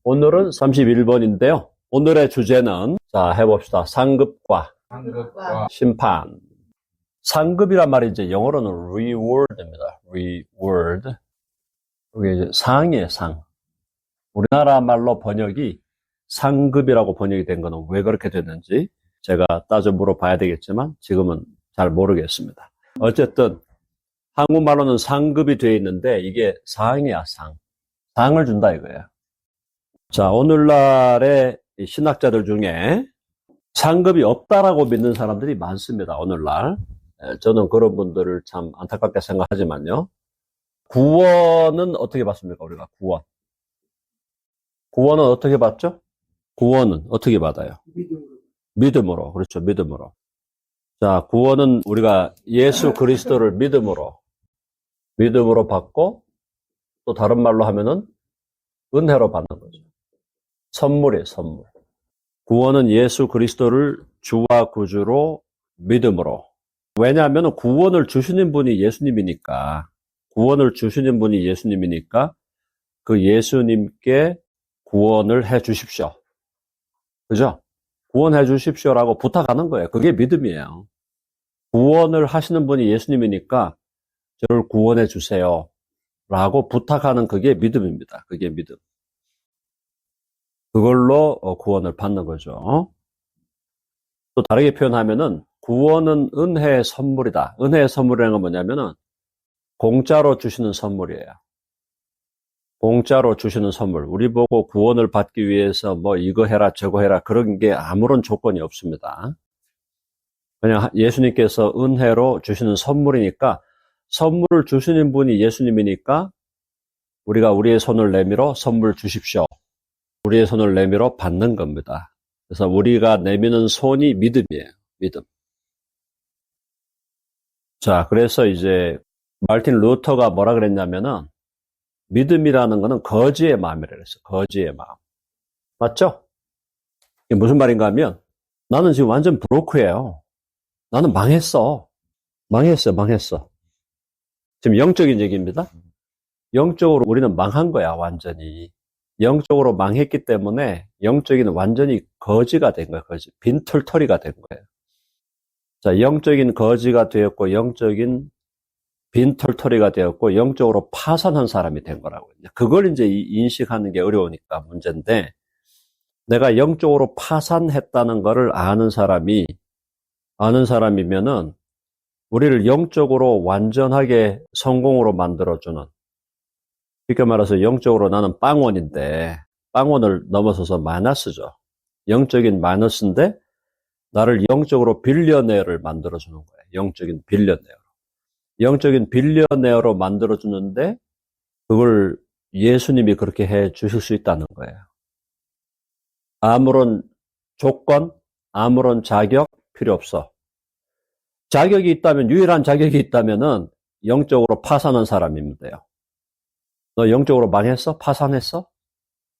오늘은 31번인데요. 오늘의 주제는, 자, 해봅시다. 상급과 심판. 상급이란 말이 이제 영어로는 reward입니다. reward. 이게 이제 상이에요, 상. 우리나라 말로 번역이 상급이라고 번역이 된 거는 왜 그렇게 됐는지 제가 따져 물어봐야 되겠지만 지금은 잘 모르겠습니다. 어쨌든 한국말로는 상급이 되어 있는데 이게 상이야, 상. 상을 준다 이거예요. 자, 오늘날의 신학자들 중에 상급이 없다라고 믿는 사람들이 많습니다. 오늘날. 저는 그런 분들을 참 안타깝게 생각하지만요. 구원은 어떻게 받습니까? 우리가 구원. 구원은 어떻게 받죠? 구원은 어떻게 받아요? 믿음으로. 그렇죠. 믿음으로. 자, 구원은 우리가 예수 그리스도를 믿음으로 받고, 또 다른 말로 하면은 은혜로 받는 거죠. 선물이에요, 선물. 구원은 예수 그리스도를 주와 구주로 믿음으로. 왜냐하면 구원을 주시는 분이 예수님이니까, 그 예수님께 구원을 해 주십시오. 그죠? 구원해 주십시오라고 부탁하는 거예요. 그게 믿음이에요. 구원을 하시는 분이 예수님이니까 저를 구원해 주세요 라고 부탁하는 그게 믿음입니다. 그게 믿음. 그걸로 구원을 받는 거죠. 또 다르게 표현하면은 구원은 은혜의 선물이다. 은혜의 선물이라는 건 뭐냐면은 공짜로 주시는 선물이에요. 공짜로 주시는 선물. 우리 보고 구원을 받기 위해서 뭐 이거 해라 저거 해라 그런 게 아무런 조건이 없습니다. 그냥 예수님께서 은혜로 주시는 선물이니까, 선물을 주시는 분이 예수님이니까 우리가 우리의 손을 내밀어 선물 주십시오. 우리의 손을 내밀어 받는 겁니다. 그래서 우리가 내미는 손이 믿음이에요. 믿음. 자, 그래서 이제 마르틴 루터가 뭐라 그랬냐면은 믿음이라는 거는 거지의 마음이라고 그랬어요. 거지의 마음. 맞죠? 이게 무슨 말인가 하면 나는 지금 완전 브로크예요. 나는 망했어. 지금 영적인 얘기입니다. 영적으로 우리는 망한 거야, 완전히. 영적으로 망했기 때문에 영적인 완전히 거지가 된 거예요. 거지. 빈털터리가 된 거예요. 자, 영적인 거지가 되었고 영적인 빈털터리가 되었고 영적으로 파산한 사람이 된 거라고요. 그걸 이제 인식하는 게 어려우니까 문제인데, 내가 영적으로 파산했다는 거를 아는 사람이면은 우리를 영적으로 완전하게 성공으로 만들어주는, 쉽게 말해서 영적으로 나는 빵원인데 빵원을 넘어서서 마이너스죠. 영적인 마이너스인데 나를 영적으로 빌리어네어를 만들어주는 거예요. 영적인 빌리어네어로 만들어주는데 그걸 예수님이 그렇게 해 주실 수 있다는 거예요. 아무런 조건, 아무런 자격 필요 없어. 자격이 있다면, 유일한 자격이 있다면은 영적으로 파산한 사람이면 돼요. 너 영적으로 망했어? 파산했어?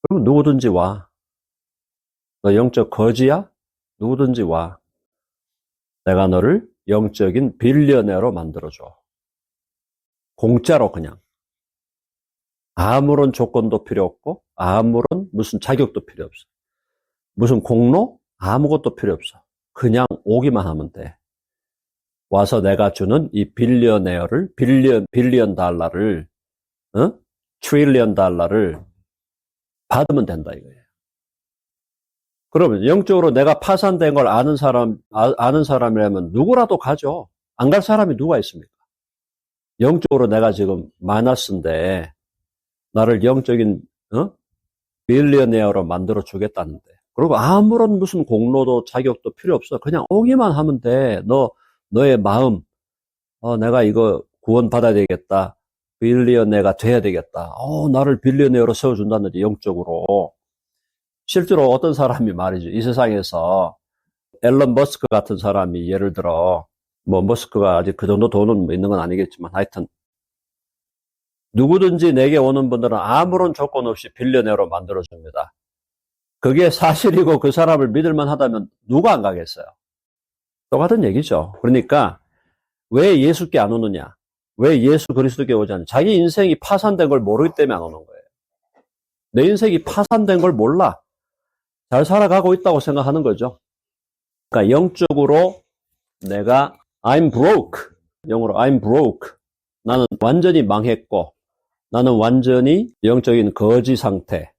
그러면 누구든지 와. 너 영적 거지야? 누구든지 와. 내가 너를 영적인 빌리어네어로 만들어줘. 공짜로 그냥. 아무런 조건도 필요 없고 아무런 무슨 자격도 필요 없어. 무슨 공로? 아무것도 필요 없어. 그냥 오기만 하면 돼. 와서 내가 주는 이 빌리어네어를, 빌리언 달러를, 트릴리언 달러를 받으면 된다 이거예요. 그러면 영적으로 내가 파산된 걸 아는 사람이라면 누구라도 가죠. 안 갈 사람이 누가 있습니까? 영적으로 내가 지금 마이너스인데 나를 영적인 빌리어네어로 만들어 주겠다는데, 그리고 아무런 무슨 공로도 자격도 필요 없어. 그냥 오기만 하면 돼. 너의 마음, 내가 이거 구원 받아야 되겠다. 빌리어네어가 돼야 되겠다. 나를 빌리어네어로 세워준다는데 영적으로. 실제로 어떤 사람이 말이죠. 이 세상에서 앨런 머스크 같은 사람이 예를 들어, 뭐 머스크가 아직 그 정도 돈은 있는 건 아니겠지만 하여튼 누구든지 내게 오는 분들은 아무런 조건 없이 빌리어네어로 만들어줍니다. 그게 사실이고 그 사람을 믿을만 하다면 누가 안 가겠어요? 똑같은 얘기죠. 그러니까 왜 예수께 안 오느냐? 왜 예수 그리스도께 오지 않느냐? 자기 인생이 파산된 걸 모르기 때문에 안 오는 거예요. 내 인생이 파산된 걸 몰라. 잘 살아가고 있다고 생각하는 거죠. 그러니까 영적으로 내가 I'm broke. 영어로 I'm broke. 나는 완전히 망했고 나는 완전히 영적인 거지 상태,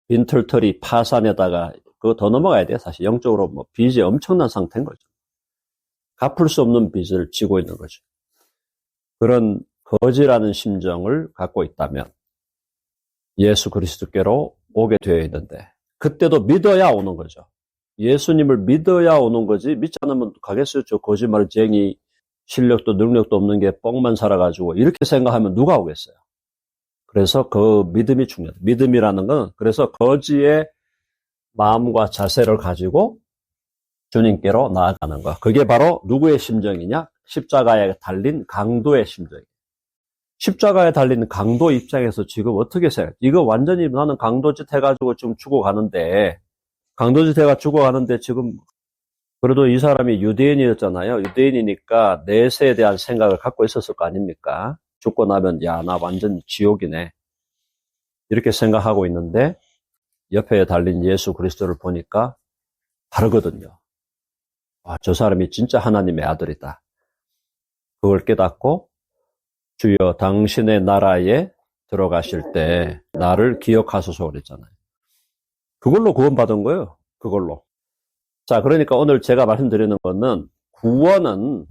빈털터리 파산에다가 그거 더 넘어가야 돼요. 사실 영적으로 뭐 빚이 엄청난 상태인 거죠. 갚을 수 없는 빚을 지고 있는 거죠. 그런 거지라는 심정을 갖고 있다면 예수 그리스도께로 오게 되어 있는데 그때도 믿어야 오는 거죠. 예수님을 믿어야 오는 거지 믿지 않으면 가겠어요? 저 거짓말쟁이 실력도 능력도 없는 게 뻥만 살아가지고 이렇게 생각하면 누가 오겠어요? 그래서 그 믿음이 중요하다. 믿음이라는 건 그래서 거지의 마음과 자세를 가지고 주님께로 나아가는 것. 그게 바로 누구의 심정이냐? 십자가에 달린 강도의 심정이에요. 십자가에 달린 강도 입장에서 지금 어떻게 생각해? 이거 완전히 나는 강도짓 해가지고 지금 죽어가는데 강도짓 해가 죽어가는데 지금 그래도 이 사람이 유대인이었잖아요. 유대인이니까 내세에 대한 생각을 갖고 있었을 거 아닙니까? 죽고 나면 야, 나 완전 지옥이네. 이렇게 생각하고 있는데 옆에 달린 예수 그리스도를 보니까 다르거든요. 아, 저 사람이 진짜 하나님의 아들이다. 그걸 깨닫고 주여 당신의 나라에 들어가실 때 나를 기억하소서 그랬잖아요. 그걸로 구원받은 거예요. 그걸로. 자, 그러니까 오늘 제가 말씀드리는 거는 구원은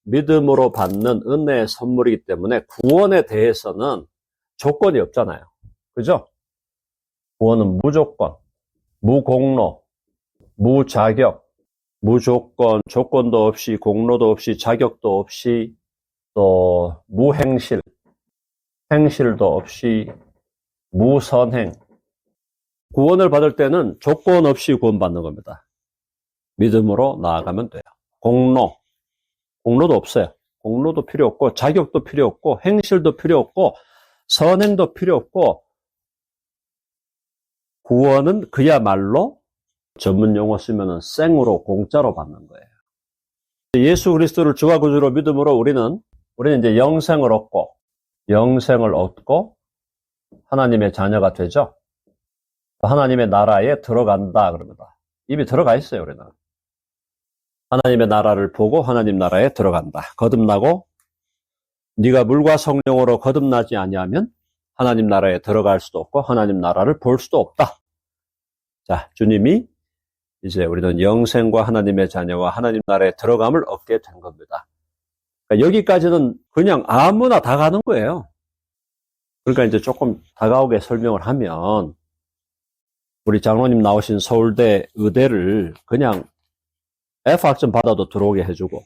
믿음으로 받는 은혜의 선물이기 때문에 구원에 대해서는 조건이 없잖아요. 그죠? 구원은 무조건, 무공로, 무자격, 무조건, 조건도 없이, 공로도 없이, 자격도 없이, 또 무행실, 행실도 없이, 무선행. 구원을 받을 때는 조건 없이 구원받는 겁니다. 믿음으로 나아가면 돼요. 공로도 없어요. 공로도 필요 없고, 자격도 필요 없고, 행실도 필요 없고, 선행도 필요 없고, 구원은 그야말로 전문 용어 쓰면은 생으로 공짜로 받는 거예요. 예수 그리스도를 주와 구주로 믿음으로 우리는 이제 영생을 얻고 하나님의 자녀가 되죠. 하나님의 나라에 들어간다 그럽니다. 이미 들어가 있어요, 우리는. 하나님의 나라를 보고 하나님 나라에 들어간다. 거듭나고 네가 물과 성령으로 거듭나지 아니하면 하나님 나라에 들어갈 수도 없고 하나님 나라를 볼 수도 없다. 자, 주님이 이제 우리는 영생과 하나님의 자녀와 하나님 나라에 들어감을 얻게 된 겁니다. 그러니까 여기까지는 그냥 아무나 다 가는 거예요. 그러니까 이제 조금 다가오게 설명을 하면 우리 장로님 나오신 서울대 의대를 그냥 F학점 받아도 들어오게 해주고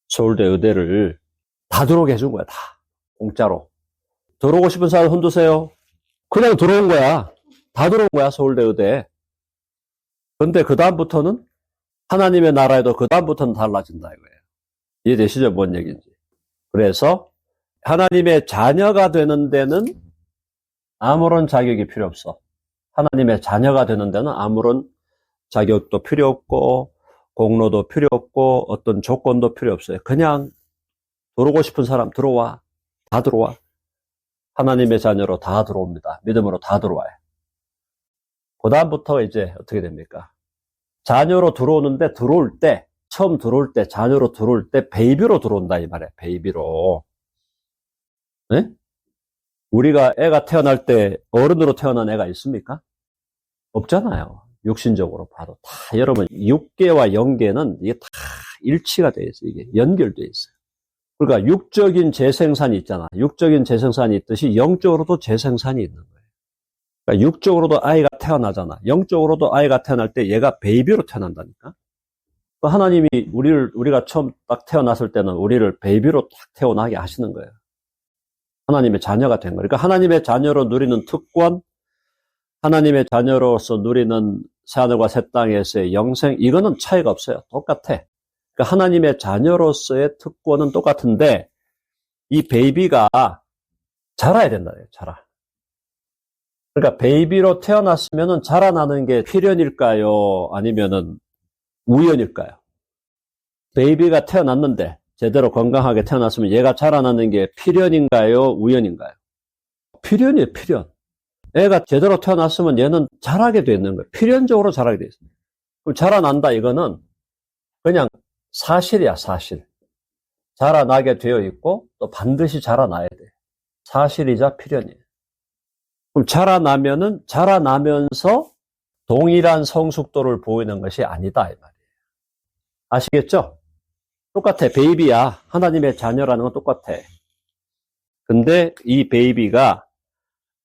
서울대 의대를 다 들어오게 해준 거야. 다 공짜로. 들어오고 싶은 사람 손 드세요. 그냥 들어온 거야. 다 들어온 거야, 서울대 의대. 근데 그 다음부터는 하나님의 나라에도 그 다음부터는 달라진다 이거예요. 이해되시죠? 뭔 얘기인지. 그래서 하나님의 자녀가 되는 데는 아무런 자격이 필요 없어. 하나님의 자녀가 되는 데는 아무런 자격도 필요 없고 공로도 필요 없고 어떤 조건도 필요 없어요. 그냥 들어오고 싶은 사람 들어와. 다 들어와. 하나님의 자녀로 다 들어옵니다. 믿음으로 다 들어와요. 그 다음부터 이제 어떻게 됩니까? 자녀로 들어오는데 처음 들어올 때, 자녀로 들어올 때 베이비로 들어온다 이 말이에요. 베이비로. 네? 우리가 애가 태어날 때 어른으로 태어난 애가 있습니까? 없잖아요. 육신적으로 봐도 다 여러분 6개와 영계는 이게 다 일치가 되어 있어요. 이게 연결되어 있어요. 그러니까 육적인 재생산이 있잖아. 육적인 재생산이 있듯이 영적으로도 재생산이 있는 거예요. 그러니까 육적으로도 아이가 태어나잖아. 영적으로도 아이가 태어날 때 얘가 베이비로 태어난다니까. 하나님이 우리가 처음 딱 태어났을 때는 우리를 베이비로 딱 태어나게 하시는 거예요. 하나님의 자녀가 된 거예요. 그러니까 하나님의 자녀로 누리는 특권, 하나님의 자녀로서 누리는 새하늘과 새 땅에서의 영생, 이거는 차이가 없어요. 똑같아. 그러니까 하나님의 자녀로서의 특권은 똑같은데 이 베이비가 자라야 된다. 자라. 그러니까 베이비로 태어났으면은 자라나는 게 필연일까요? 아니면은 우연일까요? 베이비가 태어났는데 제대로 건강하게 태어났으면 얘가 자라나는 게 필연인가요? 우연인가요? 필연이에요, 필연. 애가 제대로 태어났으면 얘는 자라게 돼 있는 거예요. 필연적으로 자라게 돼 있습니다. 그럼 자라난다 이거는 그냥 사실이야, 사실. 자라나게 되어 있고 또 반드시 자라나야 돼. 사실이자 필연이에요. 그럼 자라나면서 동일한 성숙도를 보이는 것이 아니다 이 말이에요. 아시겠죠? 똑같아. 베이비야. 하나님의 자녀라는 건 똑같아. 근데 이 베이비가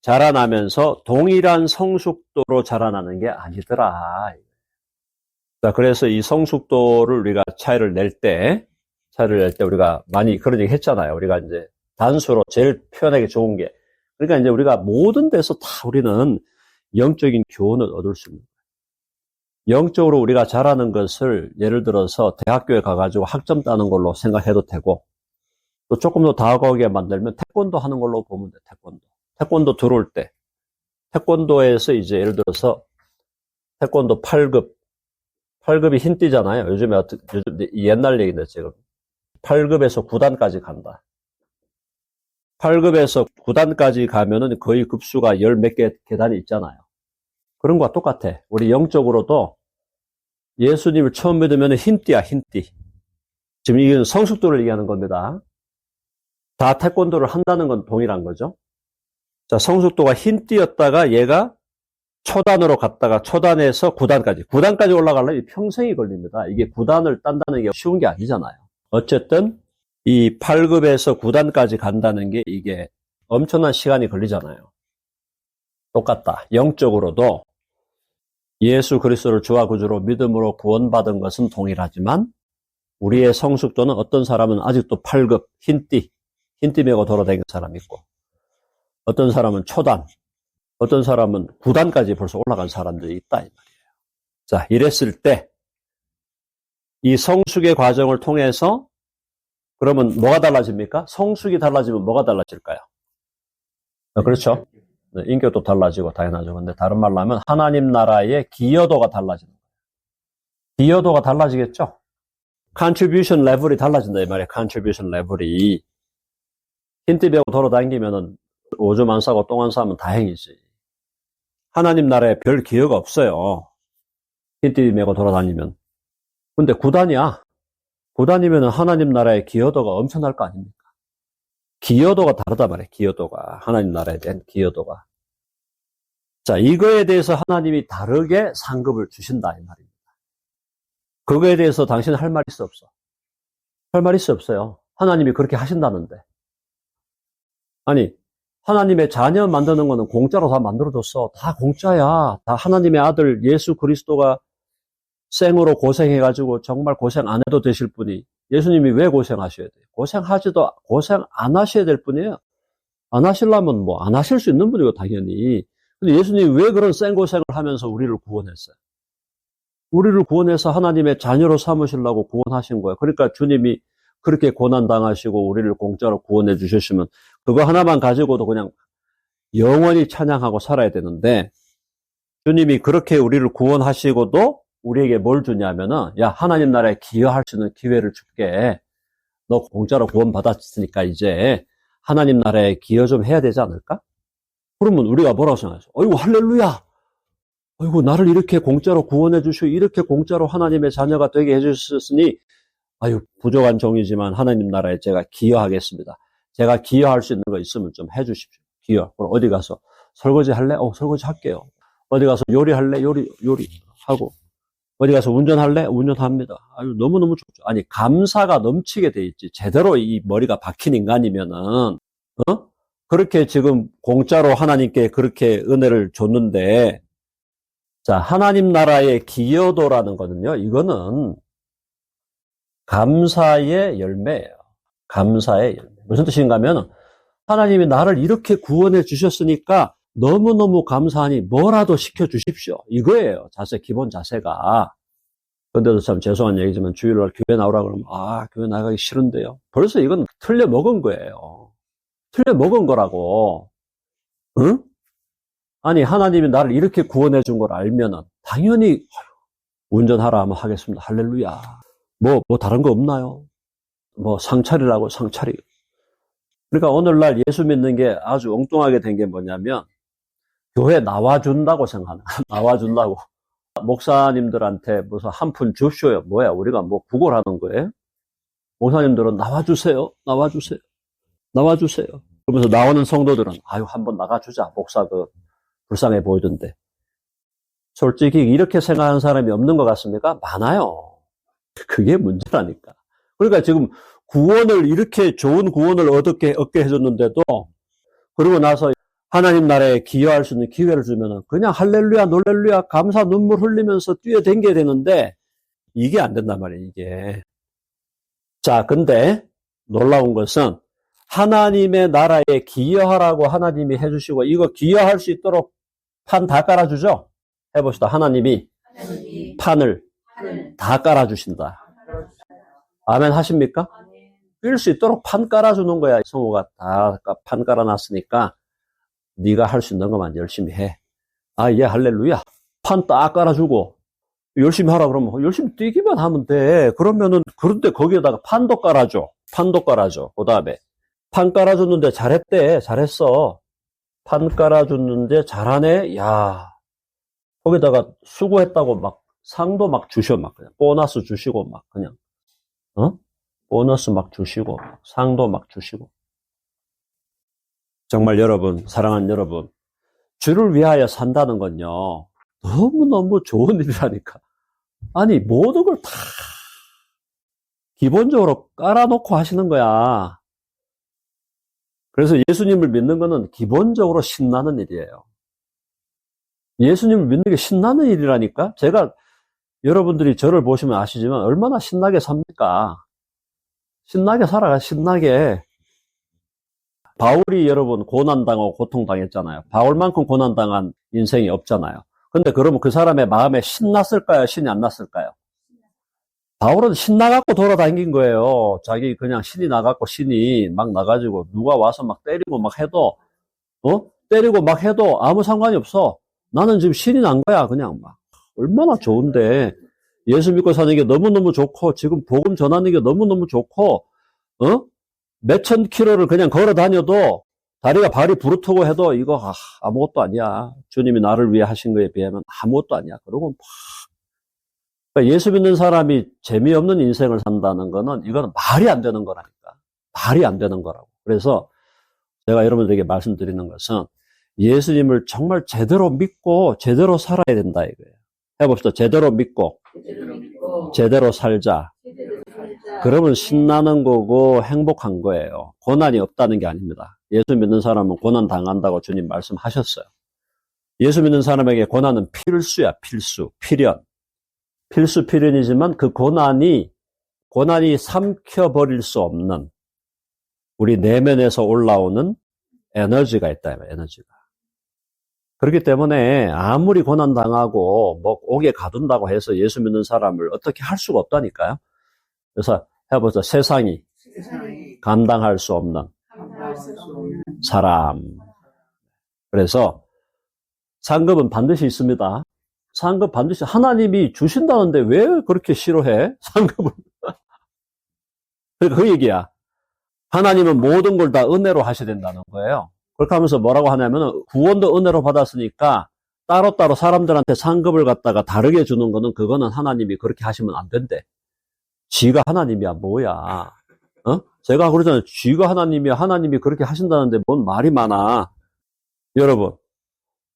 자라나면서 동일한 성숙도로 자라나는 게 아니더라. 자, 그래서 이 성숙도를 우리가 차이를 낼 때 우리가 많이 그런 얘기 했잖아요. 우리가 이제 단수로 제일 표현하기 좋은 게. 그러니까 이제 우리가 모든 데서 다 우리는 영적인 교훈을 얻을 수 있는 거예요. 영적으로 우리가 잘하는 것을 예를 들어서 대학교에 가가지고 학점 따는 걸로 생각해도 되고, 또 조금 더 다가오게 만들면 태권도 하는 걸로 보면 돼, 태권도. 태권도 들어올 때. 태권도에서 이제 예를 들어서 태권도 8급이 흰띠잖아요. 요즘 옛날 얘기인데 지금. 8급에서 9단까지 간다. 8급에서 9단까지 가면은 거의 급수가 열 몇 개 계단이 있잖아요. 그런 거와 똑같아. 우리 영적으로도 예수님을 처음 믿으면 흰띠야, 흰띠. 지금 이건 성숙도를 얘기하는 겁니다. 다 태권도를 한다는 건 동일한 거죠. 자, 성숙도가 흰띠였다가 얘가 초단으로 갔다가 초단에서 9단까지. 9단까지 올라가려면 평생이 걸립니다. 이게 9단을 딴다는 게 쉬운 게 아니잖아요. 어쨌든 이 8급에서 9단까지 간다는 게 이게 엄청난 시간이 걸리잖아요. 똑같다. 영적으로도 예수 그리스도를 주와 구주로 믿음으로 구원받은 것은 동일하지만 우리의 성숙도는 어떤 사람은 아직도 8급 흰띠 메고 돌아다니는 사람이 있고, 어떤 사람은 초단, 어떤 사람은 9단까지 벌써 올라간 사람들이 있다 이 말이에요. 자, 이랬을 때 이 성숙의 과정을 통해서 그러면 뭐가 달라집니까? 성숙이 달라지면 뭐가 달라질까요? 그렇죠. 인격도 달라지고 당연하죠. 근데 다른 말로 하면 하나님 나라의 기여도가 달라지는 거예요. 기여도가 달라지겠죠? contribution level이 달라진다 이 말이에요. contribution level이. 흰띠 배고 돌아다니면은 오줌 안 싸고 똥 안 싸면 다행이지. 하나님 나라에 별 기여가 없어요. 흰띠 메고 돌아다니면. 근데 9단이야. 9단이면 하나님 나라의 기여도가 엄청날 거 아닙니까? 기여도가 다르다 말이에요. 기여도가. 하나님 나라에 대한 기여도가. 자, 이거에 대해서 하나님이 다르게 상급을 주신다 이 말입니다. 그거에 대해서 당신은 할 말 있어 없어? 할 말 있어 없어요? 하나님이 그렇게 하신다는데. 아니, 하나님의 자녀 만드는 거는 공짜로 다 만들어줬어. 다 공짜야. 다 하나님의 아들 예수 그리스도가 생으로 고생해가지고 정말 고생 안 해도 되실 분이 예수님이 왜 고생하셔야 돼요? 고생 안 하셔야 될 분이에요. 안 하시려면 뭐 안 하실 수 있는 분이고 당연히. 근데 예수님이 왜 그런 생고생을 하면서 우리를 구원했어요? 우리를 구원해서 하나님의 자녀로 삼으시려고 구원하신 거예요. 그러니까 주님이 그렇게 고난당하시고 우리를 공짜로 구원해 주셨으면 그거 하나만 가지고도 그냥 영원히 찬양하고 살아야 되는데, 주님이 그렇게 우리를 구원하시고도 우리에게 뭘 주냐면은, 야, 하나님 나라에 기여할 수 있는 기회를 줄게. 너 공짜로 구원받았으니까 이제 하나님 나라에 기여 좀 해야 되지 않을까? 그러면 우리가 뭐라고 생각하죠? 어이구, 할렐루야! 어이구, 나를 이렇게 공짜로 구원해 주시고 이렇게 공짜로 하나님의 자녀가 되게 해주셨으니 아유, 부족한 종이지만 하나님 나라에 제가 기여하겠습니다. 제가 기여할 수 있는 거 있으면 좀 해주십시오. 기여. 그럼 어디 가서 설거지 할래? 설거지 할게요. 어디 가서 요리할래? 요리하고. 어디 가서 운전할래? 운전합니다. 아유, 너무너무 좋죠. 아니, 감사가 넘치게 돼 있지. 제대로 이 머리가 박힌 인간이면은, 그렇게 지금 공짜로 하나님께 그렇게 은혜를 줬는데, 자, 하나님 나라의 기여도라는 거는요, 이거는 감사의 열매예요. 감사의 열매. 무슨 뜻인가 하면, 하나님이 나를 이렇게 구원해 주셨으니까 너무너무 감사하니 뭐라도 시켜주십시오. 이거예요. 기본 자세가. 근데도 참 죄송한 얘기지만 주일날 교회 나오라 그러면, 교회 나가기 싫은데요. 벌써 이건 틀려 먹은 거예요. 틀려 먹은 거라고. 응? 아니, 하나님이 나를 이렇게 구원해 준 걸 알면은, 당연히, 운전하라 하면 하겠습니다. 할렐루야. 뭐 다른 거 없나요? 상차리라고, 상차리. 그러니까 오늘날 예수 믿는 게 아주 엉뚱하게 된 게 뭐냐면, 교회 나와준다고 생각하나? 나와준다고. 목사님들한테 무슨 한 푼 줍쇼요. 뭐야, 우리가 뭐 구걸하는 거예요? 목사님들은 나와주세요. 나와주세요. 나와주세요. 그러면서 나오는 성도들은, 아유, 한번 나가주자. 목사 불쌍해 보이던데. 솔직히 이렇게 생각하는 사람이 없는 것 같습니까? 많아요. 그게 문제라니까. 그러니까 지금 구원을, 이렇게 좋은 구원을 얻게 해줬는데도, 그러고 나서 하나님 나라에 기여할 수 있는 기회를 주면은 그냥 할렐루야, 놀렐루야, 감사 눈물 흘리면서 뛰어댕겨야 되는데, 이게 안 된단 말이에요, 이게. 자, 근데 놀라운 것은 하나님의 나라에 기여하라고 하나님이 해주시고, 이거 기여할 수 있도록 판 다 깔아주죠? 해봅시다. 하나님이 판을 다 깔아주신다. 아멘 하십니까? 뛸 수 있도록 판 깔아주는 거야. 성우가 다 판 깔아놨으니까 네가 할 수 있는 것만 열심히 해. 아, 예, 할렐루야. 판 딱 깔아주고 열심히 하라 그러면 열심히 뛰기만 하면 돼. 그러면은, 그런데 거기에다가 판도 깔아줘. 판도 깔아줘. 그 다음에 판 깔아줬는데 잘했대. 잘했어. 판 깔아줬는데 잘하네. 야, 거기다가 수고했다고 막 상도 막 주셔. 막 그냥 보너스 주시고 막 그냥 보너스 막 주시고 상도 막 주시고. 정말 여러분, 사랑하는 여러분, 주를 위하여 산다는 건요, 너무너무 좋은 일이라니까. 아니, 모든 걸 다 기본적으로 깔아놓고 하시는 거야. 그래서 예수님을 믿는 거는 기본적으로 신나는 일이에요. 예수님을 믿는 게 신나는 일이라니까? 제가, 여러분들이 저를 보시면 아시지만 얼마나 신나게 삽니까? 신나게 살아가, 신나게. 바울이 여러분 고난당하고 고통당했잖아요. 바울만큼 고난당한 인생이 없잖아요. 근데 그러면 그 사람의 마음에 신났을까요? 신이 안 났을까요? 바울은 신나갖고 돌아다닌 거예요. 자기 그냥 신이 나갖고 신이 막 나가지고 누가 와서 막 때리고 막 해도, 때리고 막 해도 아무 상관이 없어. 나는 지금 신이 난 거야. 그냥 막. 얼마나 좋은데. 예수 믿고 사는 게 너무너무 좋고, 지금 복음 전하는 게 너무너무 좋고, 몇천 킬로를 그냥 걸어 다녀도 다리가 발이 부르트고 해도 이거 아무것도 아니야. 주님이 나를 위해 하신 거에 비하면 아무것도 아니야. 그러고 막. 그러니까 예수 믿는 사람이 재미없는 인생을 산다는 거는 이거는 말이 안 되는 거라니까. 말이 안 되는 거라고. 그래서 제가 여러분들에게 말씀드리는 것은 예수님을 정말 제대로 믿고 제대로 살아야 된다 이거예요. 해봅시다. 제대로 믿고 제대로 살자. 그러면 신나는 거고 행복한 거예요. 고난이 없다는 게 아닙니다. 예수 믿는 사람은 고난 당한다고 주님 말씀하셨어요. 예수 믿는 사람에게 고난은 필수야. 필수, 필연. 필수, 필연이지만 그 고난이 삼켜버릴 수 없는 우리 내면에서 올라오는 에너지가 있다. 에너지가. 그렇기 때문에 아무리 고난 당하고 뭐 옥에 가둔다고 해서 예수 믿는 사람을 어떻게 할 수가 없다니까요. 그래서 해보자. 세상이 감당할 수 없는 사람. 그래서 상급은 반드시 있습니다. 상급 반드시 하나님이 주신다는데 왜 그렇게 싫어해? 상급을. 그 얘기야. 하나님은 모든 걸 다 은혜로 하셔야 된다는 거예요. 그렇게 하면서 뭐라고 하냐면 구원도 은혜로 받았으니까 따로따로 사람들한테 상급을 갖다가 다르게 주는 거는 그거는 하나님이 그렇게 하시면 안 된대. 지가 하나님이야 뭐야. 제가 그러잖아요. 지가 하나님이야. 하나님이 그렇게 하신다는데 뭔 말이 많아. 여러분,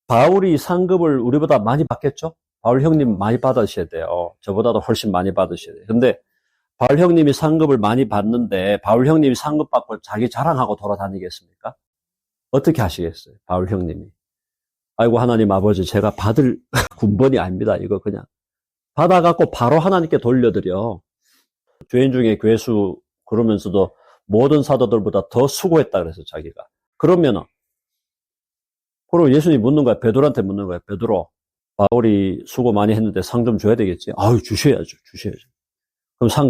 바울이 상급을 우리보다 많이 받겠죠? 바울 형님 많이 받으셔야 돼요. 저보다도 훨씬 많이 받으셔야 돼요. 근데 바울 형님이 상급을 많이 받는데 바울 형님이 상급 받고 자기 자랑하고 돌아다니겠습니까? 어떻게 하시겠어요? 바울 형님이. 아이고 하나님 아버지 제가 받을 군번이 아닙니다. 이거 그냥 받아갖고 바로 하나님께 돌려드려. 죄인 중에 괴수 그러면서도 모든 사도들보다 더 수고했다 그래서 자기가. 그러면은 그리고 예수님이 묻는 거야. 베드로한테 묻는 거야. 베드로, 바울이 수고 많이 했는데 상 좀 줘야 되겠지? 아유, 주셔야죠.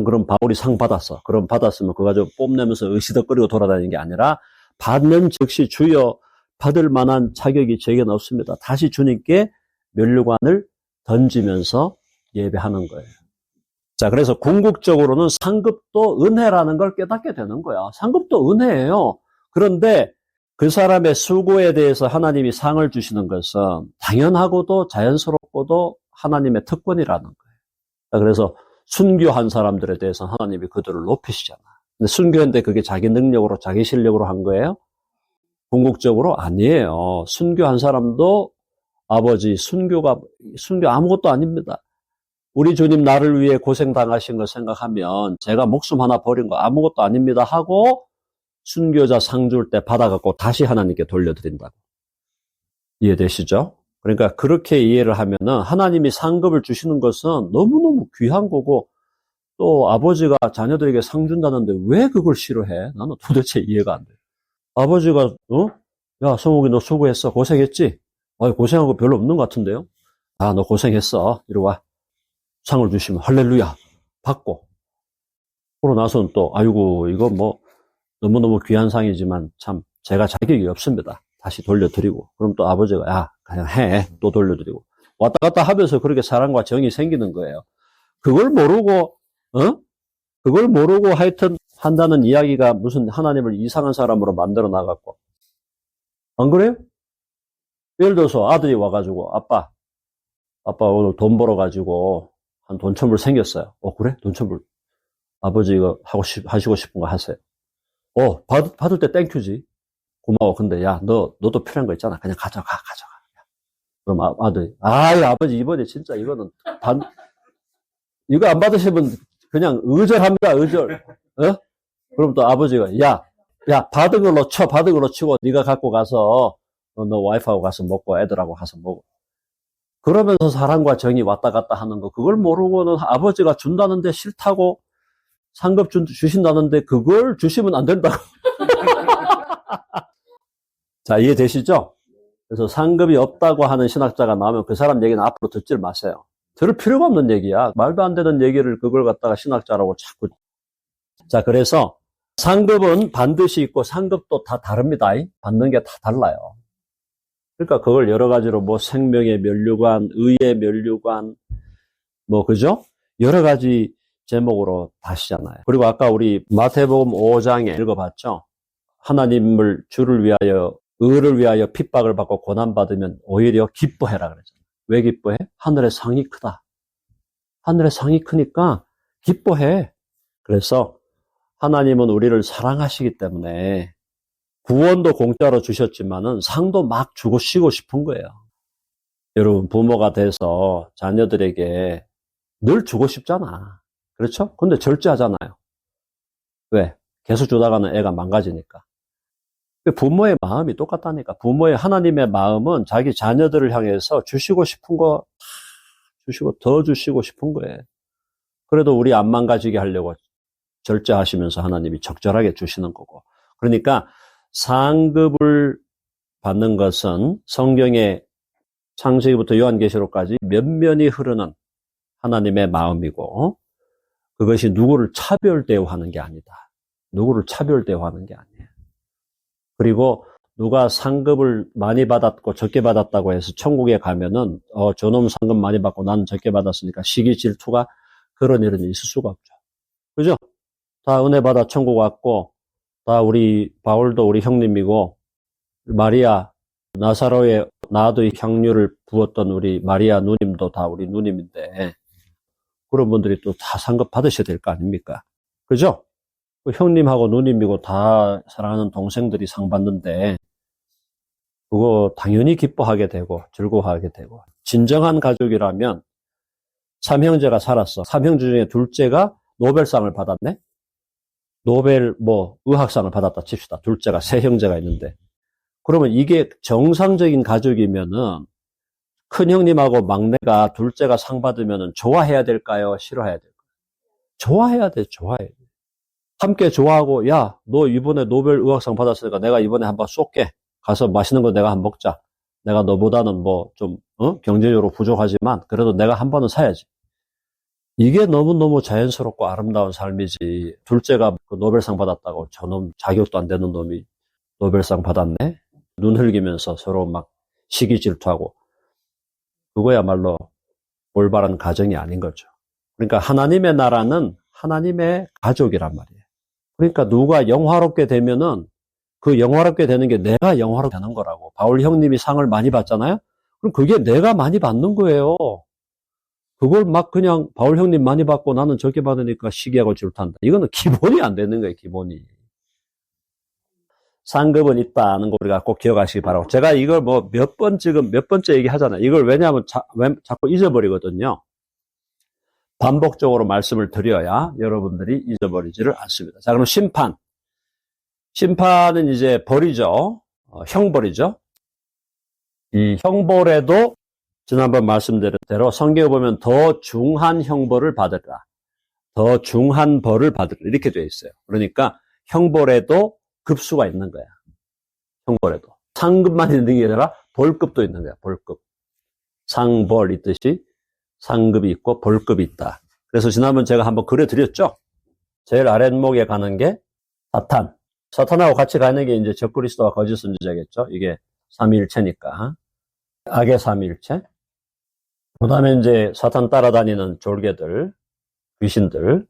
그럼 바울이 상 받았어. 그럼 받았으면 그거 가지고 뽐내면서 으시덕거리고 돌아다니는 게 아니라 받는 즉시 주여 받을 만한 자격이 제게는 없습니다. 다시 주님께 면류관을 던지면서 예배하는 거예요. 자, 그래서 궁극적으로는 상급도 은혜라는 걸 깨닫게 되는 거야. 상급도 은혜예요. 그런데 그 사람의 수고에 대해서 하나님이 상을 주시는 것은 당연하고도 자연스럽고도 하나님의 특권이라는 거예요. 그래서 순교한 사람들에 대해서 하나님이 그들을 높이시잖아. 근데 순교했는데 그게 자기 능력으로, 자기 실력으로 한 거예요? 궁극적으로 아니에요. 순교한 사람도 아버지, 순교 아무것도 아닙니다. 우리 주님 나를 위해 고생당하신 거 생각하면 제가 목숨 하나 버린 거 아무것도 아닙니다 하고 순교자 상 줄 때 받아갖고 다시 하나님께 돌려드린다고. 이해되시죠? 그러니까 그렇게 이해를 하면은 하나님이 상급을 주시는 것은 너무너무 귀한 거고, 또 아버지가 자녀들에게 상 준다는데 왜 그걸 싫어해? 나는 도대체 이해가 안 돼. 아버지가 야 성욱이 너 수고했어, 고생했지? 고생한 거 별로 없는 것 같은데요? 너 고생했어, 이리 와. 상을 주시면 할렐루야 받고, 그러고 나서는 또 아이고 이거 뭐 너무너무 귀한 상이지만 참 제가 자격이 없습니다, 다시 돌려드리고, 그럼 또 아버지가 야 그냥 해, 또 돌려드리고, 왔다 갔다 하면서 그렇게 사랑과 정이 생기는 거예요. 그걸 모르고 하여튼 한다는 이야기가 무슨 하나님을 이상한 사람으로 만들어 나갔고, 안 그래요? 예를 들어서 아들이 와가지고 아빠 오늘 돈 벌어가지고 한 돈 천불 생겼어요. 그래? 돈 천불. 아버지 이거 하시고 싶은 거 하세요. 받을 때 땡큐지. 고마워. 근데 야, 너도 필요한 거 있잖아. 그냥 가져가. 그럼 아들이, 아버지 이번에 진짜 이거는 이거 안 받으시면 그냥 의절합니다, 의절. 그럼 또 아버지가, 야, 받은 걸로 치고 네가 갖고 가서 너 와이프하고 가서 먹고 애들하고 가서 먹어. 그러면서 사랑과 정이 왔다 갔다 하는 거, 그걸 모르고는 아버지가 준다는데 싫다고 상급 주신다는데 그걸 주시면 안 된다고. 자, 이해되시죠? 그래서 상급이 없다고 하는 신학자가 나오면 그 사람 얘기는 앞으로 듣질 마세요. 들을 필요가 없는 얘기야. 말도 안 되는 얘기를 그걸 갖다가 신학자라고 자꾸. 자, 그래서 상급은 반드시 있고 상급도 다 다릅니다. 받는 게 다 달라요. 그러니까 그걸 여러 가지로 뭐 생명의 면류관, 의의 면류관, 뭐 그죠? 여러 가지 제목으로 다시잖아요. 그리고 아까 우리 마태복음 5장에 읽어봤죠? 하나님을 주를 위하여, 의를 위하여 핍박을 받고 고난받으면 오히려 기뻐해라 그랬잖아요. 왜 기뻐해? 하늘의 상이 크다. 하늘의 상이 크니까 기뻐해. 그래서 하나님은 우리를 사랑하시기 때문에 구원도 공짜로 주셨지만은 상도 막 주시고 싶은 거예요. 여러분, 부모가 돼서 자녀들에게 늘 주고 싶잖아. 그렇죠? 근데 절제하잖아요. 왜? 계속 주다가는 애가 망가지니까. 부모의 마음이 똑같다니까. 하나님의 마음은 자기 자녀들을 향해서 주시고 싶은 거 더 주시고 싶은 거예요. 그래도 우리 안 망가지게 하려고 절제하시면서 하나님이 적절하게 주시는 거고. 그러니까 상급을 받는 것은 성경의 창세기부터 요한계시록까지 면면이 흐르는 하나님의 마음이고, 그것이 누구를 차별 대우하는 게 아니다. 누구를 차별 대우하는 게 아니에요. 그리고 누가 상급을 많이 받았고 적게 받았다고 해서 천국에 가면은 저놈 상급 많이 받고 나는 적게 받았으니까 시기 질투가, 그런 일은 있을 수가 없죠. 그죠? 다 은혜 받아 천국 왔고, 다 우리 바울도 우리 형님이고, 마리아 나사로의 나도의 향유를 부었던 우리 마리아 누님도 다 우리 누님인데, 그런 분들이 또 다 상급 받으셔야 될 거 아닙니까? 그죠? 형님하고 누님이고 다 사랑하는 동생들이 상 받는데 그거 당연히 기뻐하게 되고 즐거워하게 되고, 진정한 가족이라면 삼형제가 살았어. 삼형제 중에 둘째가 노벨상을 받았네? 노벨 의학상을 받았다 칩시다. 둘째가, 세 형제가 있는데. 그러면 이게 정상적인 가족이면은 큰 형님하고 막내가, 둘째가 상 받으면은 좋아해야 될까요? 싫어해야 될까요? 좋아해야 돼, 좋아해야 돼. 함께 좋아하고, 야, 너 이번에 노벨 의학상 받았으니까 내가 이번에 한번 쏠게. 가서 맛있는 거 내가 한번 먹자. 내가 너보다는 경제적으로 부족하지만 그래도 내가 한 번은 사야지. 이게 너무너무 자연스럽고 아름다운 삶이지. 둘째가 그 노벨상 받았다고 저놈 자격도 안 되는 놈이 노벨상 받았네? 눈 흘기면서 서로 막 시기 질투하고. 그거야말로 올바른 가정이 아닌 거죠. 그러니까 하나님의 나라는 하나님의 가족이란 말이에요. 그러니까 누가 영화롭게 되면은 그 영화롭게 되는 게 내가 영화롭게 되는 거라고. 바울 형님이 상을 많이 받잖아요? 그럼 그게 내가 많이 받는 거예요. 그걸 막 그냥 바울 형님 많이 받고 나는 적게 받으니까 시기하고 질투한다. 이거는 기본이 안 되는 거예요, 기본이. 상급은 있다는 거 우리가 꼭 기억하시기 바라고. 제가 이걸 뭐 몇 번째 얘기 하잖아요. 이걸 왜냐하면 자꾸 잊어버리거든요. 반복적으로 말씀을 드려야 여러분들이 잊어버리지를 않습니다. 자, 그럼 심판. 심판은 이제 벌이죠. 형벌이죠. 이 형벌에도 지난번 말씀드린 대로 성경에 보면 더 중한 형벌을 받으리라. 더 중한 벌을 받으리라. 이렇게 되어 있어요. 그러니까 형벌에도 급수가 있는 거야. 형벌에도. 상급만 있는 게 아니라 벌급도 있는 거야. 벌급. 상벌 있듯이 상급이 있고 벌급이 있다. 그래서 지난번 제가 한번 그려드렸죠. 제일 아랫목에 가는 게 사탄. 사탄하고 같이 가는 게 이제 적그리스도와 거짓 선지자겠죠. 이게 삼위일체니까. 악의 삼위일체. 그 다음에 이제 사탄 따라다니는 졸개들, 귀신들.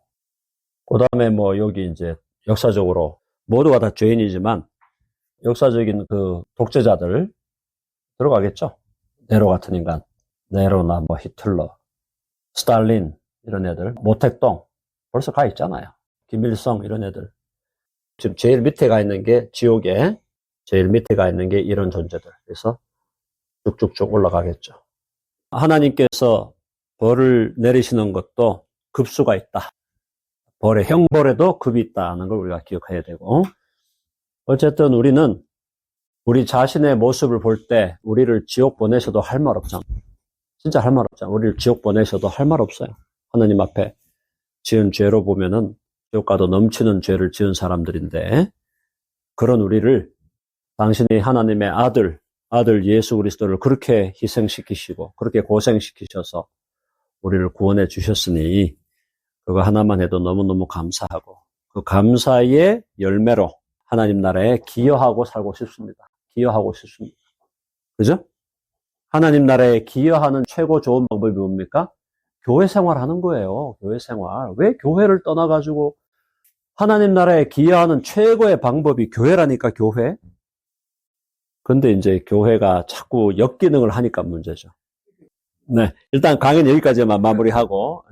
그 다음에 뭐 여기 이제 역사적으로 모두가 다 죄인이지만 역사적인 그 독재자들 들어가겠죠. 네로 같은 인간. 네로나 뭐 히틀러, 스탈린 이런 애들. 모택동 벌써 가 있잖아요. 김일성 이런 애들. 지금 제일 밑에 가 있는 게 지옥에 제일 밑에 가 있는 게 이런 존재들. 그래서 쭉쭉쭉 올라가겠죠. 하나님께서 벌을 내리시는 것도 급수가 있다. 벌의 형벌에도 급이 있다는 걸 우리가 기억해야 되고, 어쨌든 우리는 우리 자신의 모습을 볼 때 우리를 지옥 보내셔도 할 말 없잖아. 진짜 할 말 없잖아. 우리를 지옥 보내셔도 할 말 없어요. 하나님 앞에 지은 죄로 보면은 지옥 가도 넘치는 죄를 지은 사람들인데, 그런 우리를 당신이 하나님의 아들 예수 그리스도를 그렇게 희생시키시고 그렇게 고생시키셔서 우리를 구원해 주셨으니 그거 하나만 해도 너무너무 감사하고, 그 감사의 열매로 하나님 나라에 기여하고 살고 싶습니다. 기여하고 싶습니다. 그죠? 하나님 나라에 기여하는 최고 좋은 방법이 뭡니까? 교회 생활하는 거예요. 교회 생활. 왜 교회를 떠나가지고 하나님 나라에 기여하는 최고의 방법이 교회라니까, 교회. 근데 이제 교회가 자꾸 역기능을 하니까 문제죠. 네. 일단 강의는 여기까지만 마무리하고